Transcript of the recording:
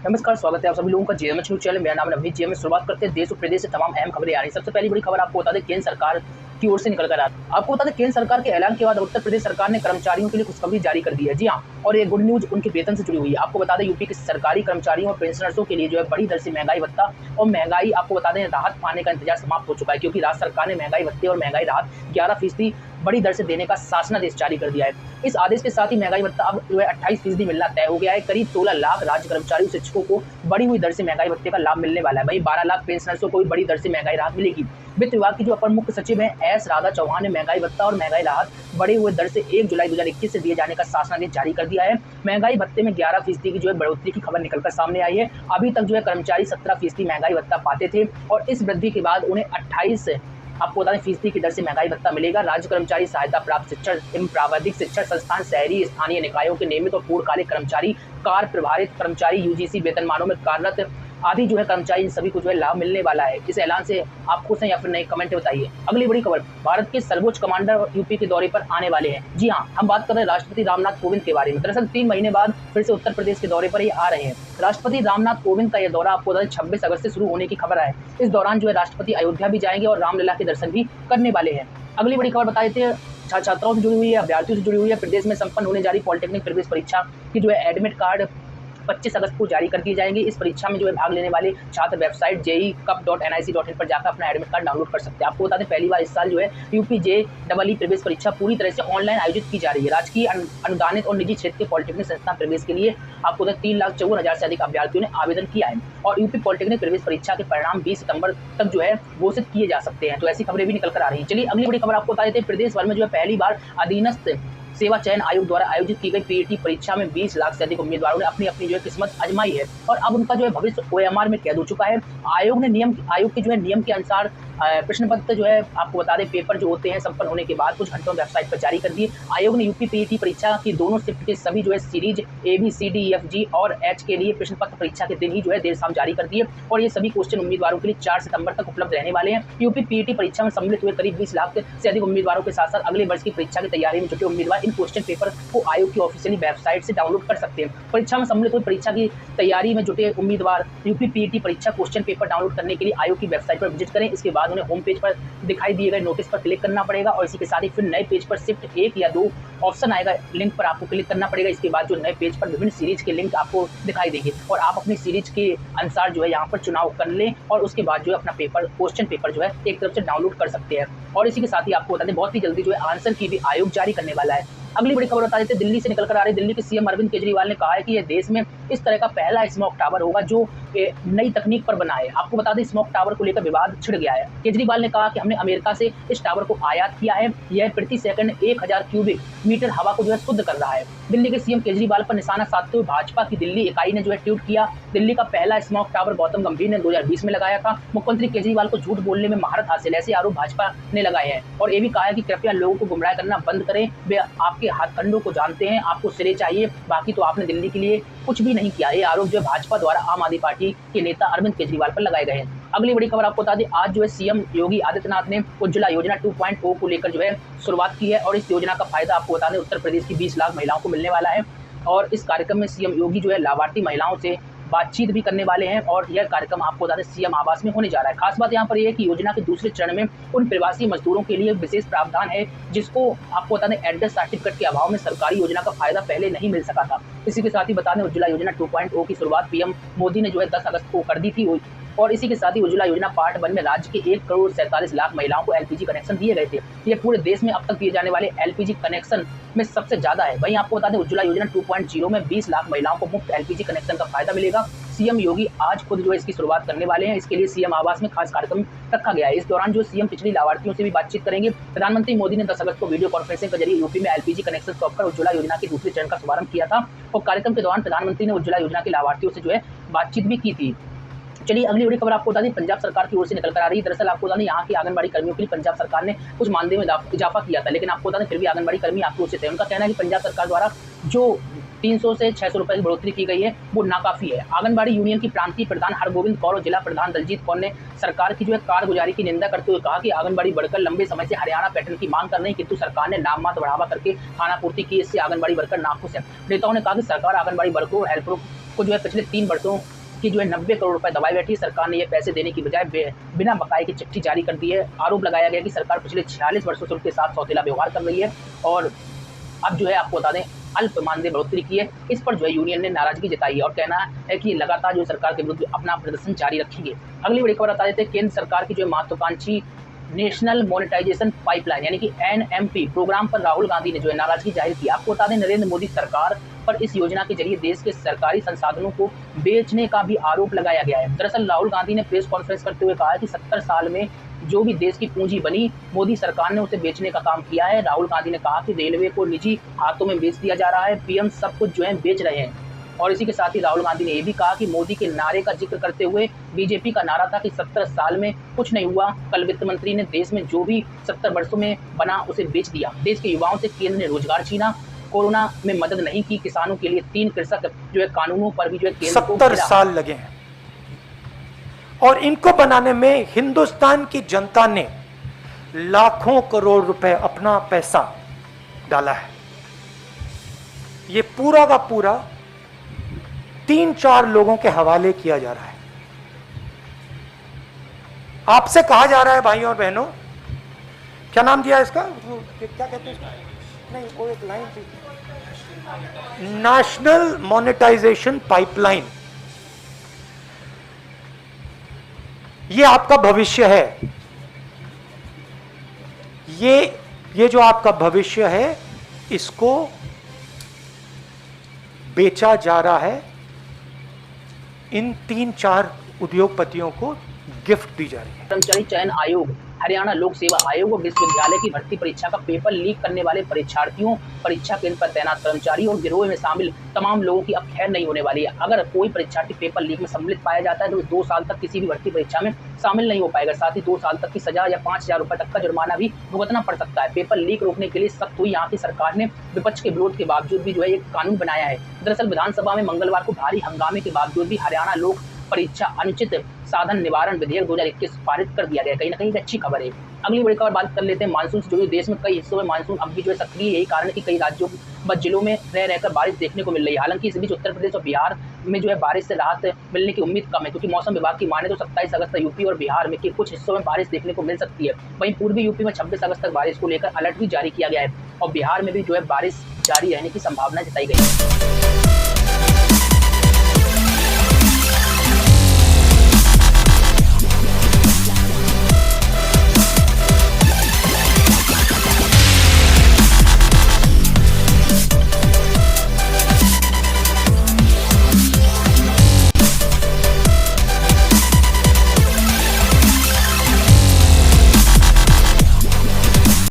नमस्कार, स्वागत है आप सभी लोगों का जेएमएच न्यूज़ चैनल। मेरा नाम है नवनीत। जेएमएच शुरुआत करते हैं देश और प्रदेश से तमाम अहम खबरें आ रही हैं। सबसे पहली बड़ी खबर आपको बता दें, केंद्र सरकार की ओर से निकल कर आ रही है। आपको बता दें, केंद्र सरकार के ऐलान के बाद उत्तर प्रदेश सरकार ने कर्मचारियों के लिए खुशखबरी जारी कर दी है। जी हाँ, और ये गुड न्यूज़ उनके वेतन से जुड़ी हुई है। आपको बता दें, यूपी के सरकारी कर्मचारियों और पेंशनर्सों के लिए जो है बड़ी दर से महंगाई भत्ता और महंगाई आपको बता दें राहत पाने का इंतजार समाप्त हो चुका है, क्योंकि राज्य सरकार ने महंगाई भत्ते और महंगाई राहत 11% बड़ी दर से देने का शासनादेश जारी कर दिया है। इस आदेश के साथ ही महंगाई भत्ता अब जो है 28% मिलना तय हो गया है। करीब 16 लाख राज्य कर्मचारियों शिक्षकों को बढ़ी हुई दर से महंगाई भत्ते का लाभ मिलने वाला है। वहीं 12 लाख पेंशनर्सों को भी बड़ी दर से महंगाई राहत मिलेगी। वित्त विभाग की जो अपर मुख्य सचिव है एस राधा चौहान ने महंगाई भत्ता और महंगाई राहत बढ़े हुए दर से 1 जुलाई 2021 से दिए जाने का शासनादेश जारी कर दिया है। महंगाई भत्ते में 11% की जो है बढ़ोतरी की खबर निकलकर सामने आई है। अभी तक जो है कर्मचारी 17% महंगाई भत्ता पाते थे और इस वृद्धि के बाद उन्हें 28 आपको बता दें फीसदी की दर से महंगाई भत्ता मिलेगा। राज्य कर्मचारी सहायता प्राप्त शिक्षक एवं प्रावधिक शिक्षण संस्थान, शहरी स्थानीय निकायों के नियमित और पूर्णकालिक कर्मचारी, कार्य प्रभारित कर्मचारी, यूजीसी वेतनमानों में कार्यरत आदि जो है कर्मचारी, इन सभी को जो है लाभ मिलने वाला है। इस ऐलान से आप खुश हैं या फिर नहीं, कमेंट बताइए। अगली बड़ी खबर, भारत के सर्वोच्च कमांडर यूपी के दौरे पर आने वाले हैं। जी हाँ, हम बात कर रहे हैं राष्ट्रपति रामनाथ कोविंद के बारे में। दरअसल 3 महीने बाद फिर से उत्तर प्रदेश के दौरे पर ही आ रहे हैं। राष्ट्रपति रामनाथ कोविंद का यह दौरा आपको 26 अगस्त से शुरू होने की खबर है। इस दौरान जो है राष्ट्रपति अयोध्या भी जाएंगे और रामलला के दर्शन भी करने वाले हैं। अगली बड़ी खबर बता देते हैं, छात्राओं से जुड़ी हुई है, अभ्यर्थियों से जुड़ी हुई है। प्रदेश में संपन्न होने जा रही पॉलिटेक्निक प्रवेश परीक्षा की जो है एडमिट कार्ड 25 अगस्त को जारी कर दिए जाएंगे। इस परीक्षा में जो है भाग लेने वाले छात्र वेबसाइट jee.cup.nic.in पर जाकर अपना एडमिट कार्ड डाउनलोड कर सकते हैं। आपको बता दें, पहली बार इस साल जो है यूपी जेईई प्रवेश परीक्षा पूरी तरह से ऑनलाइन आयोजित की जा रही है। राजकीय, अनुदानित और निजी क्षेत्र के पॉलिटेक्निक संस्थान प्रवेश के लिए आपको 3,54,000 से अधिक अभ्यर्थियों ने आवेदन किया है और यूपी पॉलिटेक्निक प्रवेश परीक्षा के परिणाम 20 सितंबर तक जो है घोषित किए जा सकते हैं। तो ऐसी खबरें भी निकल कर आ रही है। चलिए अगली बड़ी खबर आपको बता देते हैं, प्रदेश भर में जो है पहली बार अधीनस्थ सेवा चयन आयोग द्वारा आयोजित की गई पीईटी परीक्षा में 20 लाख से अधिक उम्मीदवारों ने अपनी अपनी जो है किस्मत आजमाई है और अब उनका जो है भविष्य ओएमआर में कैद हो चुका है। आयोग के जो है नियम के अनुसार प्रश्न पत्र जो है आपको बता दें, पेपर जो होते हैं संपन्न होने के बाद कुछ घंटों वेबसाइट पर जारी कर दिए। आयोग ने यूपी पीईटी परीक्षा की दोनों शिफ्ट के सभी जो है सीरीज ABCDEFG और H के लिए प्रश्न पत्र परीक्षा के दिन ही जो है देर शाम जारी कर दिए और ये सभी क्वेश्चन उम्मीदवारों के लिए 4 सितंबर तक उपलब्ध रहने वाले हैं। यूपी पीईटी परीक्षा में सम्मिलित हुए करीब 20 लाख से अधिक उम्मीदवारों के साथ साथ अगले वर्ष की परीक्षा की तैयारी में जुटे उम्मीदवार इन क्वेश्चन पेपर को आयोग की ऑफिशियली वेबसाइट से डाउनलोड कर सकते हैं। परीक्षा में सम्मिलित हुई परीक्षा की तैयारी में जुटे उम्मीदवार यूपी पीईटी परीक्षा क्वेश्चन पेपर डाउनलोड करने के लिए आयोग की वेबसाइट पर विजिट करें। इसके बाद उन्हें होम पेज पर दिखाई दिए गए नोटिस पर क्लिक करना पड़ेगा और इसी के साथ ही फिर नए पेज पर शिफ्ट 1 या 2 ऑप्शन आएगा, लिंक पर आपको क्लिक करना पड़ेगा। इसके बाद जो नए पेज पर विभिन्न सीरीज के लिंक आपको दिखाई देंगे और आप अपनी सीरीज के अनुसार जो है यहाँ पर चुनाव कर लें और उसके बाद जो है अपना पेपर क्वेश्चन पेपर जो है एक तरफ से डाउनलोड कर सकते हैं। और इसी के साथ ही आपको बता दें, बहुत ही जल्दी जो है आंसर की भी आयोग जारी करने वाला है। अगली बड़ी खबर बता देते हैं, दिल्ली से निकल कर आ रही। दिल्ली के सीएम अरविंद केजरीवाल ने कहा है कि यह देश में इस तरह का पहला स्मोक टावर होगा जो नई तकनीक पर बना है। आपको बता दें, स्मोक टावर को लेकर विवाद छिड़ गया है। केजरीवाल ने कहा कि हमने अमेरिका से इस टावर को आयात किया है। यह प्रति सेकंड 1000 क्यूबिक मीटर हवा को जो है शुद्ध कर रहा है। दिल्ली के सीएम केजरीवाल पर निशाना साधते हुए भाजपा की दिल्ली इकाई ने जो है ट्वीट किया। दिल्ली का पहला स्मोक टावर गौतम गंभीर ने 2020 में लगाया था। मुख्यमंत्री केजरीवाल को झूठ बोलने में महारत हासिल, ऐसे आरोप भाजपा ने लगाए हैं और ये भी कहा है कि कृपया लोगों को गुमराह करना बंद करें। वे आपके हाथकंडों को जानते हैं, आपको सिरे चाहिए, बाकी तो आपने दिल्ली के लिए कुछ भी नहीं किया। ये आरोप जो है भाजपा द्वारा आम आदमी पार्टी के नेता अरविंद केजरीवाल पर लगाए गए हैं। अगली बड़ी खबर आपको बता दें, आज जो है सीएम योगी आदित्यनाथ ने उज्ज्वला योजना 2.0 को लेकर जो है शुरुआत की है और इस योजना का फायदा आपको बता दें उत्तर प्रदेश की 20 लाख महिलाओं को मिलने वाला है और इस कार्यक्रम में सीएम योगी जो है लाभार्थी महिलाओं से बातचीत भी करने वाले हैं और यह कार्यक्रम आपको बता दें सीएम आवास में होने जा रहा है। खास बात यहाँ पर यह है कि योजना के दूसरे चरण में उन प्रवासी मजदूरों के लिए विशेष प्रावधान है जिसको आपको बता दें एड्रेस सर्टिफिकेट के अभाव में सरकारी योजना का फायदा पहले नहीं मिल सका था। इसी के साथ ही बता दें, उज्ज्वला योजना 2.0 की शुरुआत पीएम मोदी ने जो है 10 अगस्त को कर दी थी और इसी के साथ ही उज्ज्वला योजना पार्ट 1 में राज्य के 1 करोड़ 47 लाख महिलाओं को एलपीजी कनेक्शन दिए गए थे। ये पूरे देश में अब तक दिए जाने वाले एलपीजी कनेक्शन में सबसे ज्यादा है। वहीं आपको बता दें, उज्ज्वला योजना 2.0 में 20 लाख महिलाओं को मुफ्त एलपीजी कनेक्शन का फायदा मिलेगा। सीएम योगी आज खुद जो है इसकी शुरुआत करने वाले हैं। इसके लिए सीएम आवास में खास कार्यक्रम रखा गया है। इस दौरान जो सीएम पिछली लाभार्थियों से भी बातचीत करेंगे। प्रधानमंत्री मोदी ने 10 अगस्त को वीडियो कॉन्फ्रेंसिंग के जरिए यूपी में एलपीजी कनेक्शन सौंप कर उज्ज्वला योजना के दूसरे चरण का शुभारंभ किया था और कार्यक्रम के दौरान प्रधानमंत्री ने उज्ज्वला योजना के लाभार्थियों से जो है बातचीत भी की थी। चलिए अगली बड़ी खबर आपको बता दें, पंजाब सरकार की ओर से निकल कर आ रही है। दरअसल आपको बता दें, यहाँ की आंगनबाड़ी कर्मियों के लिए पंजाब सरकार ने कुछ मानदेय में इजाफा किया था, लेकिन आपको बता दें फिर भी आंगनबाड़ी कर्मी आपकी ओर से थे। उनका कहना है कि पंजाब सरकार द्वारा जो 300 से 600 रुपए की बढ़ोतरी की गई है वो नाकाफी है। आंगनबाड़ी यूनियन की प्रांतीय प्रधान हरगोविंद कौर और जिला प्रधान दलजीत कौर ने सरकार की जो है कारगुजारी की निंदा करते हुए कहा कि आंगनबाड़ी वर्कर लंबे समय से हरियाणा पैटर्न की मांग कर रही, किंतु सरकार ने नाम मात्र बढ़ावा करके खानापूर्ति की। इससे आंगनबाड़ी वर्कर नाखुश है। नेताओं ने कहा कि सरकार आंगनबाड़ी वर्करों और हेल्परों को जो है पिछले 3 वर्षों कि जो है 90 करोड़ रुपए दबाए बैठी। सरकार ने ये पैसे देने की बजाय बिना बकाये की चिट्ठी जारी कर दी है। आरोप लगाया गया कि सरकार पिछले 46 वर्षों से उनके साथ सौतेला व्यवहार कर रही है और अब जो है आपको बता दें अल्प मानदेय बढ़ोतरी की है। इस पर जो है यूनियन ने नाराजगी जताई है और कहना है कि लगातार जो सरकार के विरुद्ध अपना प्रदर्शन जारी रखेंगे। अगली बड़ी खबर बता देते हैं, केंद्र सरकार की जो महत्वाकांक्षी नेशनल मोनेटाइजेशन पाइपलाइन यानी कि NMP प्रोग्राम पर राहुल गांधी ने जो है नाराजगी जाहिर की। आपको बता दें नरेंद्र मोदी सरकार पर इस योजना के जरिए देश के सरकारी संसाधनों को बेचने का भी आरोप लगाया गया है। दरअसल राहुल गांधी ने प्रेस कॉन्फ्रेंस करते हुए कहा कि 70 साल में जो भी देश की पूंजी बनी मोदी सरकार ने उसे बेचने का काम किया है। राहुल गांधी ने कहा कि रेलवे को निजी हाथों में बेच दिया जा रहा है, पीएम सब कुछ जो है बेच रहे हैं। और इसी के साथ ही राहुल गांधी ने यह भी कहा कि मोदी के नारे का जिक्र करते हुए बीजेपी का नारा था कि 70 साल में कुछ नहीं हुआ। कल वित्त मंत्री ने देश में जो भी 70 वर्षों में बना उसे बेच दिया। देश के युवाओं से केंद्र ने रोजगार छीना, कोरोना में मदद नहीं की, किसानों के लिए 3 कृषक जो है कानूनों पर भी जो है केंद्र को 70 साल लगे हैं और इनको बनाने में हिंदुस्तान की जनता ने लाखों करोड़ रुपए अपना पैसा डाला है। ये पूरा का पूरा 3-4 लोगों के हवाले किया जा रहा है। आपसे कहा जा रहा है भाइयों और बहनों, क्या नाम दिया इसका, क्या कहते हैं इसका? नहीं, वो एक लाइन थी, नेशनल मोनेटाइजेशन पाइपलाइन। ये आपका भविष्य है। ये जो आपका भविष्य है इसको बेचा जा रहा है, इन 3-4 उद्योगपतियों को गिफ्ट दी जा रही है। कर्मचारी चयन आयोग, हरियाणा लोक सेवा आयोग और विश्वविद्यालय की भर्ती परीक्षा का पेपर लीक करने वाले परीक्षार्थियों, परीक्षा केंद्र पर तैनात कर्मचारी और गिरोह में शामिल तमाम लोगों की अब खैर नहीं होने वाली है। अगर कोई परीक्षार्थी पेपर लीक में सम्मिलित पाया जाता है तो 2 साल तक किसी भी भर्ती परीक्षा में शामिल नहीं हो पाएगा। साथ ही 2 साल तक की सजा या 5,000 रुपए तक का जुर्माना भी भुगतना पड़ सकता है। पेपर लीक रोकने के लिए सख्त हुई यहाँ की सरकार ने विपक्ष के विरोध के बावजूद भी जो है एक कानून बनाया है। दरअसल विधानसभा में मंगलवार को भारी हंगामे के बावजूद भी हरियाणा लोक परीक्षा अनुचित साधन निवारण विधेयक 2021 पारित कर दिया गया। कहीं ना कहीं एक अच्छी खबर है। अगली बड़ी खबर बात कर लेते हैं मानसून से जुड़ी। देश में कई हिस्सों में मानसून अब भी जो है सक्रिय है। यही कारण है कि कई राज्यों व जिलों में रह रहकर बारिश देखने को मिल रही है। हालांकि इस बीच उत्तर प्रदेश और बिहार में जो है बारिश से राहत मिलने की उम्मीद कम है, क्योंकि मौसम विभाग की माने तो 27 अगस्त तक यूपी और बिहार में के कुछ हिस्सों में बारिश देखने को मिल सकती है। वहीं पूर्वी यूपी में 26 अगस्त तक बारिश को लेकर अलर्ट भी जारी किया गया है और बिहार में भी जो है बारिश जारी रहने की संभावना जताई गई है।